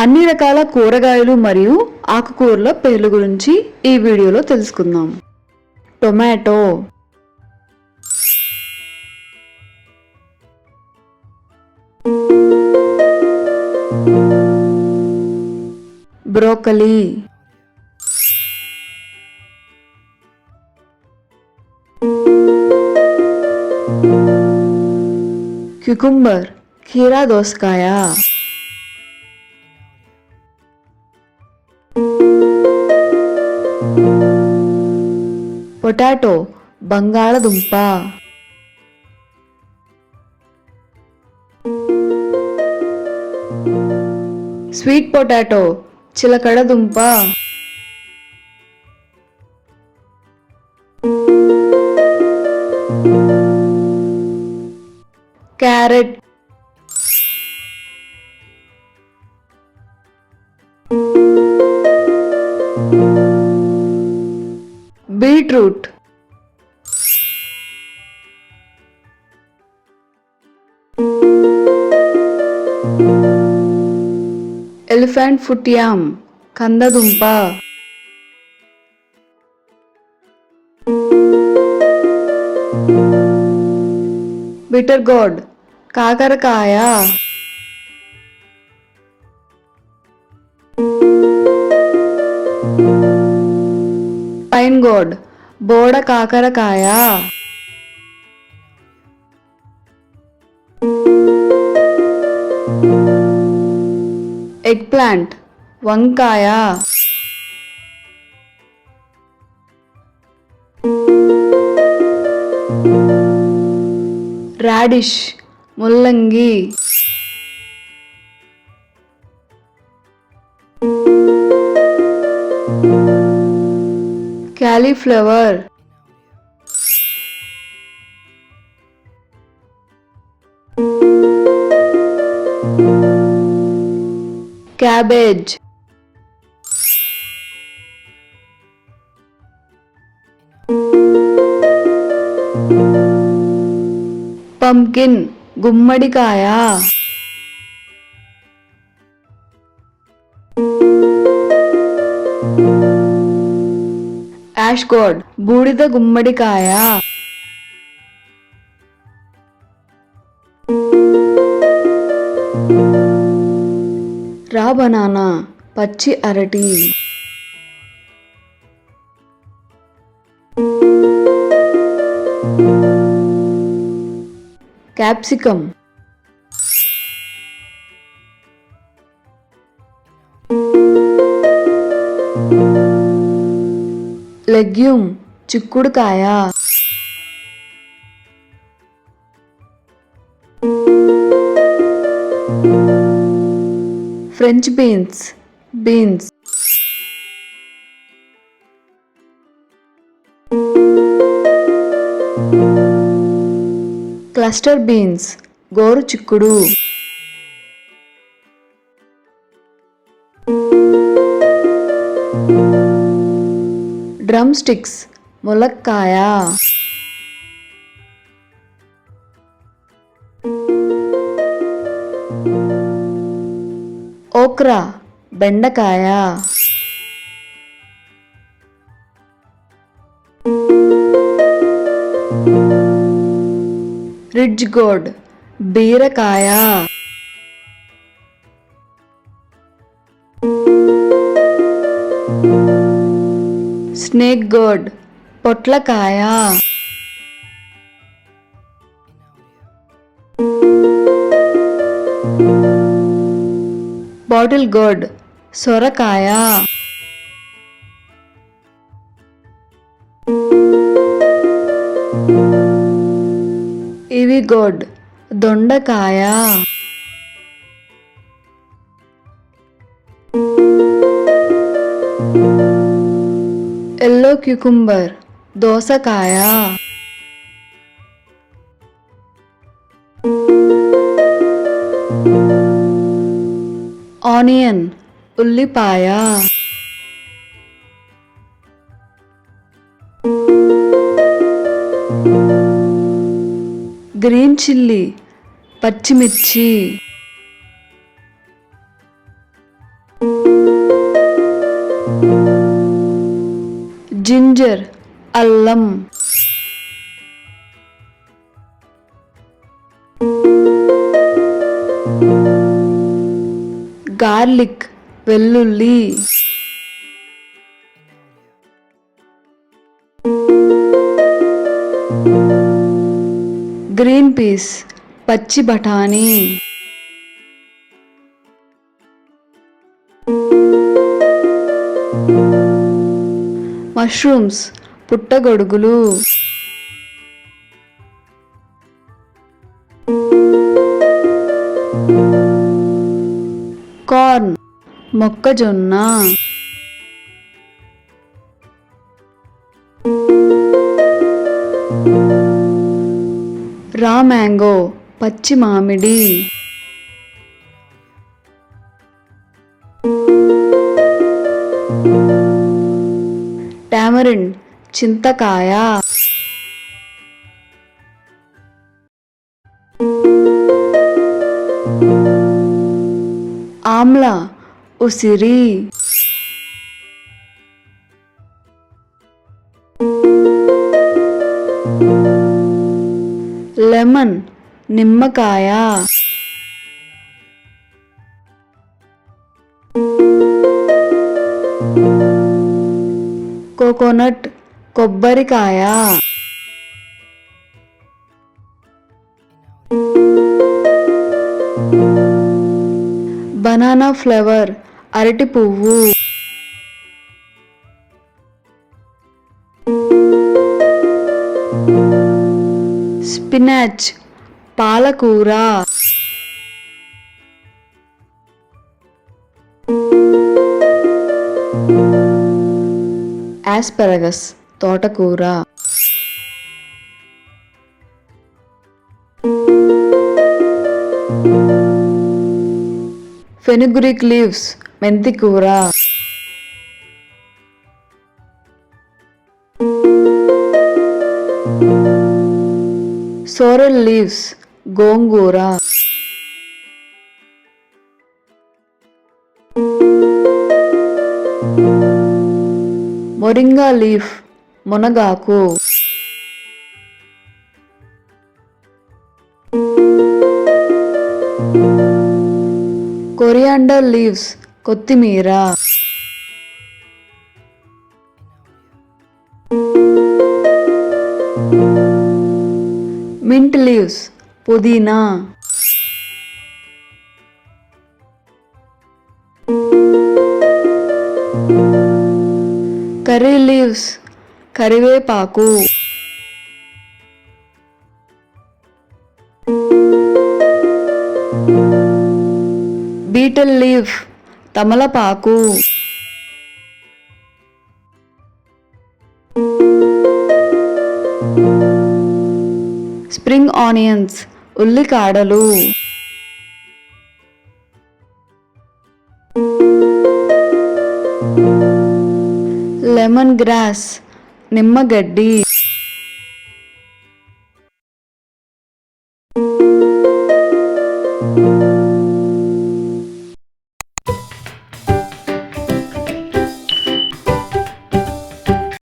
అన్ని రకాల కూరగాయలు మరియు ఆకుకూరల పేర్ల గురించి ఈ వీడియోలో తెలుసుకుందాం. టొమాటో, బ్రోకలీ, క్యుకుంబర్, కీరా దోసకాయ, పొటాటో, బంగాళదుంప, స్వీట్ పొటాటో, చిలకడ దుంప, carrot, beetroot, elephant foot yam, కందదుంప, బిటర్ గార్డ్, కాకరకాయ, పైన్ గార్డ్, బోడ కాకరకాయ, ఎగ్ ప్లాంట్, వంకాయ, రాడిష్, ముల్లంగి, క్యాలీఫ్లవర్, క్యాబేజ్, పంకిన్, గుమ్మడికాయ, యాష్ గార్డ్, బూడిద గుమ్మడికాయ, రా బనానా, పచ్చి అరటి, క్యాప్సికమ్, లెగ్యూమ్, చిక్కుడుకాయ, french beans, beans, cluster beans, గోరు చిక్కుడు, డ్రమ్ స్టిక్స్, ములక్కాయ, ఓక్రా, బెండకాయ, రిడ్జ్ గోర్డ్, బీరకాయ, స్నేక్ గోర్డ్, పొట్లకాయ, బాటిల్ గోర్డ్, సొరకాయ, ఇవి గోర్డ్, దొండకాయ, ఎల్లో క్యుకుంబర్, దోసకాయ, ఆనియన్, ఉల్లిపాయ, గ్రీన్ చిల్లీ, పచ్చిమిర్చి, జింజర్ అల్లం, గార్లిక్ వెల్లుల్లి, గ్రీన్ పీస్ పచ్చి బఠానీ, మష్రూమ్స్ పుట్టగొడుగులు, కార్న్ మొక్కజొన్న, రా మ్యాంగో పచ్చి మామిడి, టామరిన్ చింతకాయ, ఆమ్లా ఉసిరి, లెమన్ నిమ్మకాయ, కోకోనట్ కొబ్బరికాయ, బనానా ఫ్లేవర్ అరటి పువ్వు, స్పినాచ్ పాలకూర, ఆస్పరగస్ తోటకూర, ఫెనుగ్రీక్ లీవ్స్ మెంతికూర, సోరెల్ లీవ్స్ గోంగూర, మొరింగా లీఫ్ మునగాకు, కొరియాండర్ లీవ్స్ కొత్తిమీర, మింట్ లీవ్స్ పుదీనా, కర్రీ లీవ్స్ కరివేపాకు, బీటల్ లీఫ్ తమలపాకు, స్ప్రింగ్ ఆనియన్స్ ఉల్లికాడలు, లెమన్ గ్రాస్ నిమ్మగడ్డి,